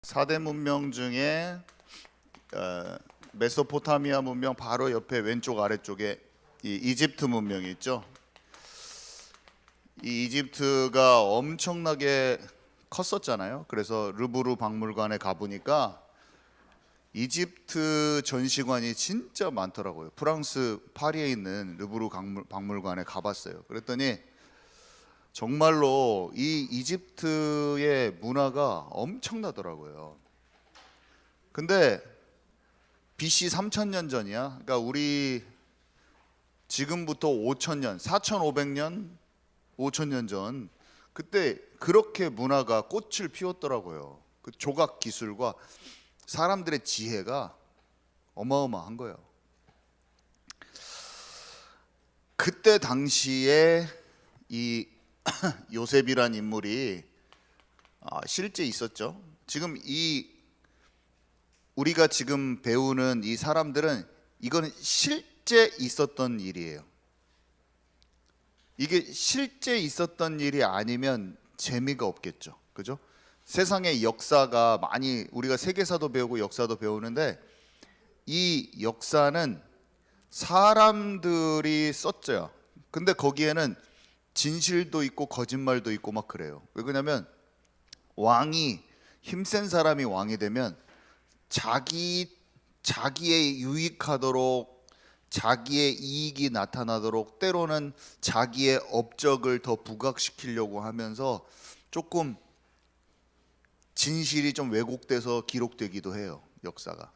4대 문명 중에 메소포타미아 문명 바로 옆에 왼쪽 아래쪽에 이 이집트 문명이 있죠. 이 이집트가 엄청나게 컸었잖아요. 그래서 르브르 박물관에 가보니까 이집트 전시관이 진짜 많더라고요. 프랑스 파리에 있는 르브르 박물관에 가봤어요. 그랬더니 정말로 이 이집트의 문화가 엄청나더라고요. 근데 BC 3000년 전이야. 그러니까 우리 지금부터 5000년, 4500년, 5000년 전 그때 그렇게 문화가 꽃을 피웠더라고요. 그 조각 기술과 사람들의 지혜가 어마어마한 거예요. 그때 당시에 이 요셉이란 인물이 실제 있었죠. 지금 우리가 지금 배우는 이 사람들은 이거는 실제 있었던 일이에요. 이게 실제 있었던 일이 아니면 재미가 없겠죠. 그죠? 세상의 역사가 많이 우리가 세계사도 배우고 역사도 배우는데 이 역사는 사람들이 썼죠. 근데 거기에는 진실도 있고 거짓말도 있고 막 그래요. 왜 그러냐면 왕이 힘센 사람이 왕이 되면 자기의 유익하도록 자기의 이익이 나타나도록 때로는 자기의 업적을 더 부각시키려고 하면서 조금 진실이 좀 왜곡돼서 기록되기도 해요. 역사가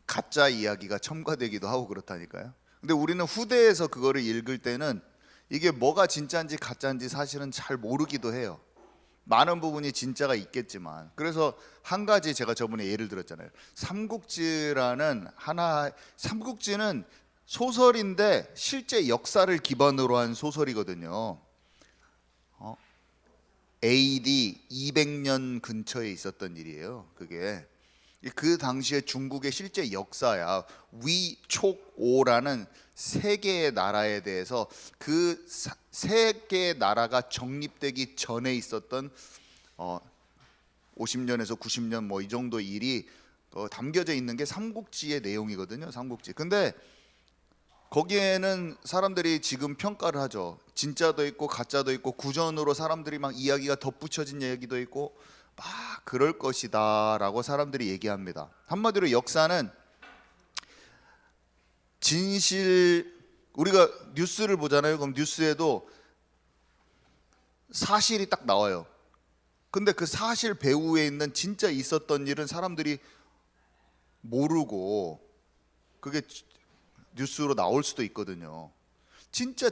가짜 이야기가 첨가되기도 하고 그렇다니까요. 근데 우리는 후대에서 그거를 읽을 때는 이게 뭐가 진짜인지 가짜인지 사실은 잘 모르기도 해요. 많은 부분이 진짜가 있겠지만. 그래서 한 가지 제가 저번에 예를 들었잖아요. 삼국지는 소설인데 실제 역사를 기반으로 한 소설이거든요. AD 200년 근처에 있었던 일이에요. 그게 그 당시에 중국의 실제 역사야. 위촉오라는 세 개의 나라에 대해서 그 세 개의 나라가 정립되기 전에 있었던 50년에서 90년 뭐 이 정도 일이 담겨져 있는 게 삼국지의 내용이거든요. 삼국지. 근데 거기에는 사람들이 지금 평가를 하죠. 진짜도 있고 가짜도 있고 구전으로 사람들이 막 이야기가 덧붙여진 얘기도 있고 막 그럴 것이다 라고 사람들이 얘기합니다. 한마디로 역사는 진실, 우리가 뉴스를 보잖아요. 그럼 뉴스에도 사실이 딱 나와요. 근데 그 사실 배후에 있는 진짜 있었던 일은 사람들이 모르고 그게 뉴스로 나올 수도 있거든요. 진짜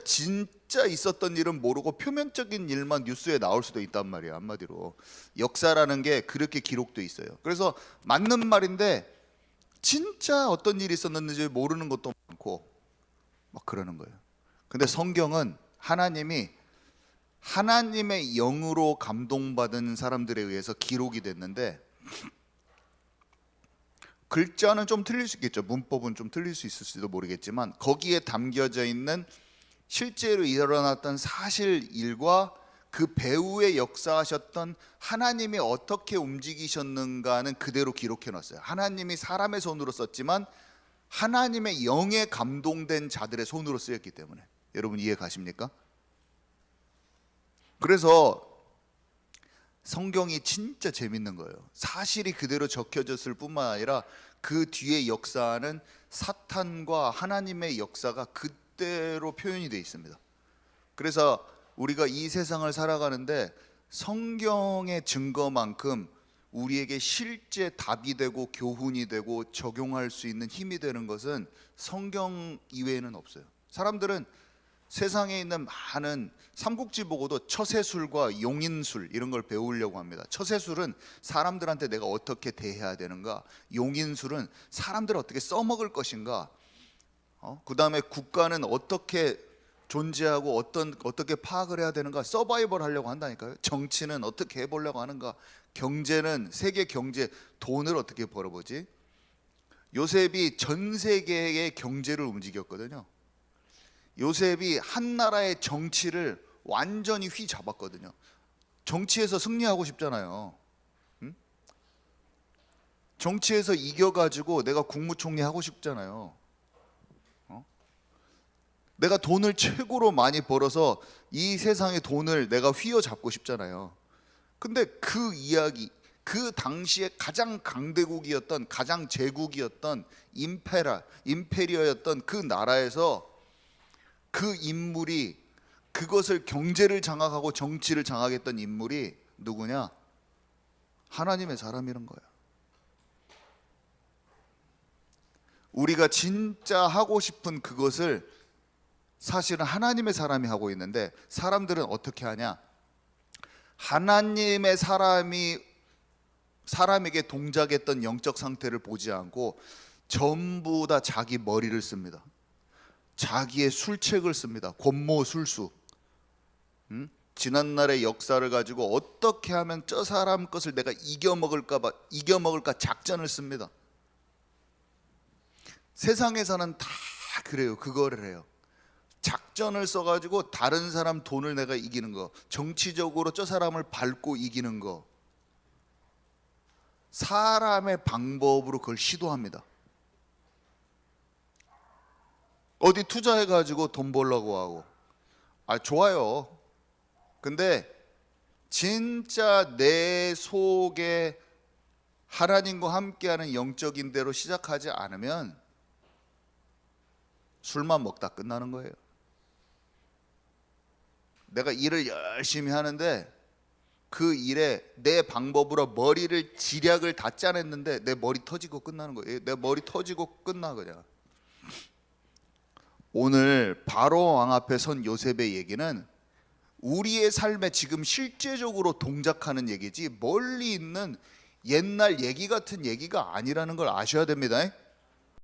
있었던 일은 모르고 표면적인 일만 뉴스에 나올 수도 있단 말이야. 한마디로 역사라는 게 그렇게 기록돼 있어요. 그래서 맞는 말인데 진짜 어떤 일이 있었는지 모르는 것도 많고 막 그러는 거예요. 근데 성경은 하나님의 영으로 감동받은 사람들에 의해서 기록이 됐는데 글자는 좀 틀릴 수 있겠죠. 문법은 좀 틀릴 수 있을지도 모르겠지만 거기에 담겨져 있는 실제로 일어났던 사실 일과 그 배후에 역사하셨던 하나님이 어떻게 움직이셨는가는 그대로 기록해 놨어요. 하나님이 사람의 손으로 썼지만 하나님의 영에 감동된 자들의 손으로 쓰였기 때문에. 여러분 이해 가십니까? 그래서 성경이 진짜 재밌는 거예요. 사실이 그대로 적혀졌을 뿐만 아니라 그 뒤의 역사는 사탄과 하나님의 역사가 그대로 표현이 되어 있습니다. 그래서 우리가 이 세상을 살아가는데 성경의 증거만큼 우리에게 실제 답이 되고 교훈이 되고 적용할 수 있는 힘이 되는 것은 성경 이외에는 없어요. 사람들은 세상에 있는 많은 삼국지 보고도 처세술과 용인술 이런 걸 배우려고 합니다. 처세술은 사람들한테 내가 어떻게 대해야 되는가, 용인술은 사람들을 어떻게 써먹을 것인가, 그 다음에 국가는 어떻게 존재하고 어떻게 파악을 해야 되는가, 서바이벌 하려고 한다니까요. 정치는 어떻게 해보려고 하는가, 경제는 세계 경제, 돈을 어떻게 벌어보지. 요셉이 전 세계의 경제를 움직였거든요. 요셉이 한 나라의 정치를 완전히 휘잡았거든요. 정치에서 승리하고 싶잖아요. 정치에서 이겨가지고 내가 국무총리 하고 싶잖아요. 내가 돈을 최고로 많이 벌어서 이 세상의 돈을 내가 휘어잡고 싶잖아요. 근데 그 이야기, 그 당시에 가장 강대국이었던, 가장 제국이었던 임페리어였던 그 나라에서 그 인물이, 그것을 경제를 장악하고 정치를 장악했던 인물이 누구냐? 하나님의 사람이란 거야. 우리가 진짜 하고 싶은 그것을 사실은 하나님의 사람이 하고 있는데, 사람들은 어떻게 하냐? 하나님의 사람에게 동작했던 영적 상태를 보지 않고 전부 다 자기 머리를 씁니다. 자기의 술책을 씁니다. 권모술수. 지난날의 역사를 가지고 어떻게 하면 저 사람 것을 내가 이겨먹을까 작전을 씁니다. 세상에서는 다 그래요. 그거를 해요. 작전을 써가지고 다른 사람 돈을 내가 이기는 거, 정치적으로 저 사람을 밟고 이기는 거, 사람의 방법으로 그걸 시도합니다. 어디 투자해가지고 돈 벌려고 하고, 좋아요. 근데 진짜 내 속에 하나님과 함께하는 영적인 대로 시작하지 않으면 술만 먹다 끝나는 거예요. 내가 일을 열심히 하는데 그 일에 내 방법으로 머리를 지략을 다 짜냈는데 내 머리 터지고 끝나는 거예요. 내 머리 터지고 끝나 그냥. 오늘 바로 왕 앞에 선 요셉의 얘기는 우리의 삶에 지금 실제적으로 동작하는 얘기지 멀리 있는 옛날 얘기 같은 얘기가 아니라는 걸 아셔야 됩니다.